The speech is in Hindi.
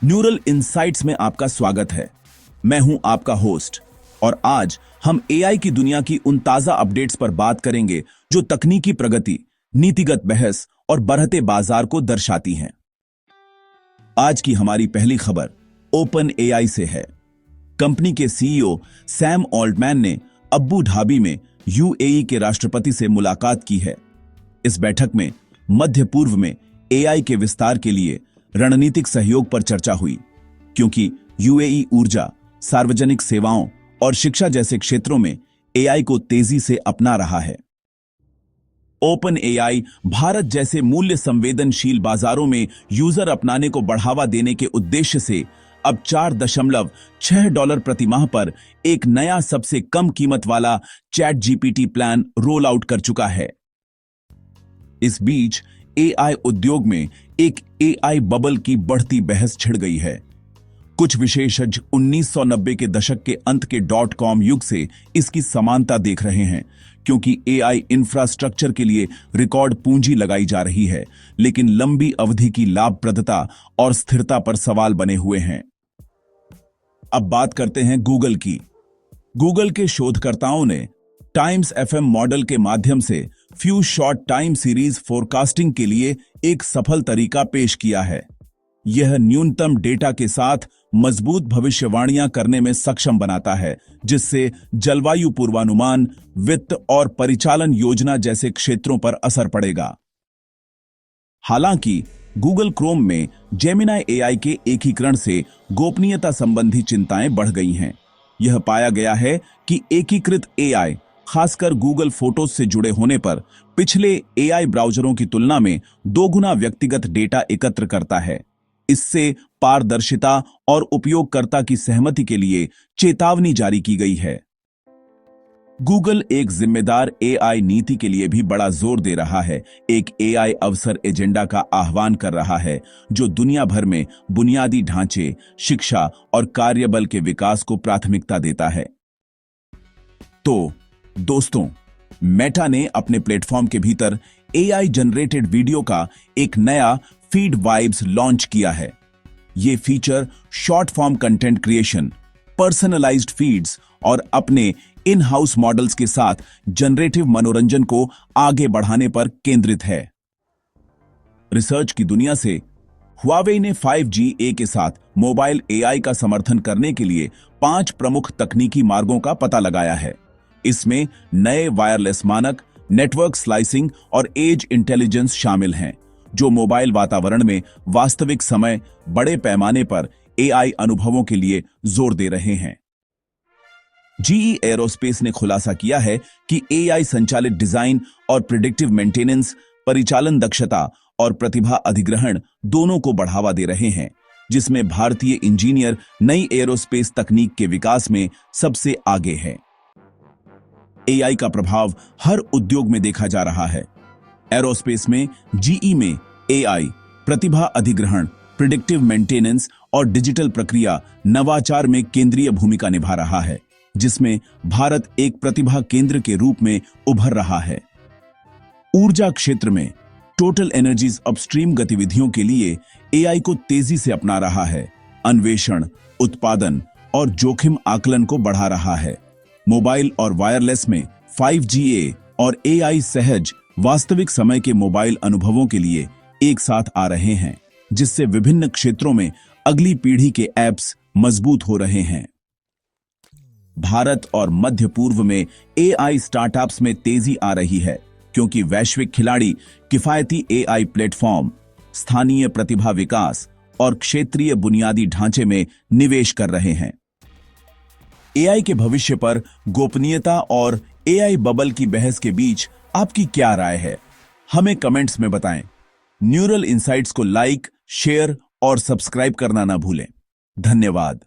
न्यूरल इनसाइट्स में आपका स्वागत है। मैं हूं आपका होस्ट और आज हम एआई की दुनिया की उन ताजा अपडेट्स पर बात करेंगे जो तकनीकी प्रगति, नीतिगत बहस और बढ़ते बाजार को दर्शाती हैं। आज की हमारी पहली खबर ओपन एआई से है। कंपनी के सीईओ सैम ऑल्टमैन ने अबू धाबी में यूएई के राष्ट्रपति से मुलाकात की है। इस बैठक में मध्य पूर्व में एआई के विस्तार के लिए रणनीतिक सहयोग पर चर्चा हुई, क्योंकि यूएई ऊर्जा, सार्वजनिक सेवाओं और शिक्षा जैसे क्षेत्रों में एआई को तेजी से अपना रहा है। ओपन एआई भारत जैसे मूल्य संवेदनशील बाजारों में यूजर अपनाने को बढ़ावा देने के उद्देश्य से अब $4.6 प्रति माह पर एक नया सबसे कम कीमत वाला chat GPT plan roll out कर चुका है। इस बीच एआई उद्योग में एक एआई बबल की बढ़ती बहस छिड़ गई है। कुछ विशेषज्ञ 1990 के दशक के अंत के .com युग से इसकी समानता देख रहे हैं, क्योंकि एआई इंफ्रास्ट्रक्चर के लिए रिकॉर्ड पूंजी लगाई जा रही है, लेकिन लंबी अवधि की लाभप्रदता और स्थिरता पर सवाल बने हुए हैं। अब बात करते हैं गूगल की। गूगल के शोधकर्ताओं ने टाइम्स एफएम मॉडल के माध्यम से few short time series forecasting के लिए एक सफल तरीका पेश किया है। यह न्यूनतम डेटा के साथ मजबूत भविष्यवाणियां करने में सक्षम बनाता है, जिससे जलवायु पूर्वानुमान, वित्त और परिचालन योजना जैसे क्षेत्रों पर असर पड़ेगा। हालांकि गूगल क्रोम में जेमिनाई एआई के एकीकरण से गोपनीयता संबंधी चिंताएं बढ़ गई हैं। यह पाया गया है कि एकीकृत एआई, खासकर गूगल फोटोज से जुड़े होने पर, पिछले एआई ब्राउज़रों की तुलना में 2 गुना व्यक्तिगत डेटा एकत्र करता है। इससे पारदर्शिता और उपयोगकर्ता की सहमति के लिए चेतावनी जारी की गई है। गूगल एक जिम्मेदार एआई नीति के लिए भी बड़ा जोर दे रहा है, एक एआई अवसर एजेंडा का आह्वान कर रहा है, जो दुनिया भर में बुनियादी ढांचे, शिक्षा और कार्यबल के विकास को प्राथमिकता देता है। तो दोस्तों, मेटा ने अपने प्लेटफॉर्म के भीतर एआई जनरेटेड वीडियो का एक नया फीड वाइब्स लॉन्च किया है। यह feature short form content creation, personalised feeds और अपने इन हाउस मॉडल्स के साथ जनरेटिव मनोरंजन को आगे बढ़ाने पर केंद्रित है। रिसर्च की दुनिया से हुआवेई ने 5G के साथ मोबाइल एआई का समर्थन करने के लिए 5 प्रमुख तकनीकी मार्गों का पता लगाया है। इसमें नए वायरलेस मानक, नेटवर्क स्लाइसिंग और एज इंटेलिजेंस शामिल हैं, जो मोबाइल वातावरण में वास्तविक समय, बड़े पैमाने पर एआई अनुभवों के लिए जोर दे रहे हैं। जीई एरोस्पेस ने खुलासा किया है कि एआई संचालित डिजाइन और प्रिडिक्टिव मेंटेनेंस, परिचालन दक्षता और प्रतिभा अधिग्रहण दोनों को बढ़ावा दे रहे हैं, जिसमें भारतीय इंजीनियर नई एरोस्पेस तकनीक के विकास में सबसे आगे है। एआई का प्रभाव हर उद्योग में देखा जा रहा है। एरोस्पेस में जीई में एआई, प्रतिभा अधिग्रहण, प्रिडिक्टिव मेंटेनेंस और डिजिटल प्रक्रिया नवाचार में केंद्रीय भूमिका निभा रहा है, जिसमें भारत एक प्रतिभा केंद्र के रूप में उभर रहा है। ऊर्जा क्षेत्र में टोटल एनर्जीज अपस्ट्रीम गतिविधियों के लिए एआई को तेजी से अपना रहा है, अन्वेषण, उत्पादन और जोखिम आकलन को बढ़ा रहा है। मोबाइल और वायरलेस में 5G और एआई सहज वास्तविक समय के मोबाइल अनुभवों के लिए एक साथ आ रहे हैं, जिससे विभिन्न क्षेत्रों में अगली पीढ़ी के ऐप्स मजबूत हो रहे हैं। भारत और मध्य पूर्व में एआई स्टार्टअप्स में तेजी आ रही है, क्योंकि वैश्विक खिलाड़ी किफायती एआई प्लेटफॉर्म, स्थानीय प्रतिभा विकास और क्षेत्रीय बुनियादी ढांचे में निवेश कर रहे हैं। एआई के भविष्य पर गोपनीयता और एआई बबल की बहस के बीच आपकी क्या राय है? हमें कमेंट्स में बताएं। न्यूरल इनसाइट्स को लाइक, शेयर और सब्सक्राइब करना ना भूलें। धन्यवाद।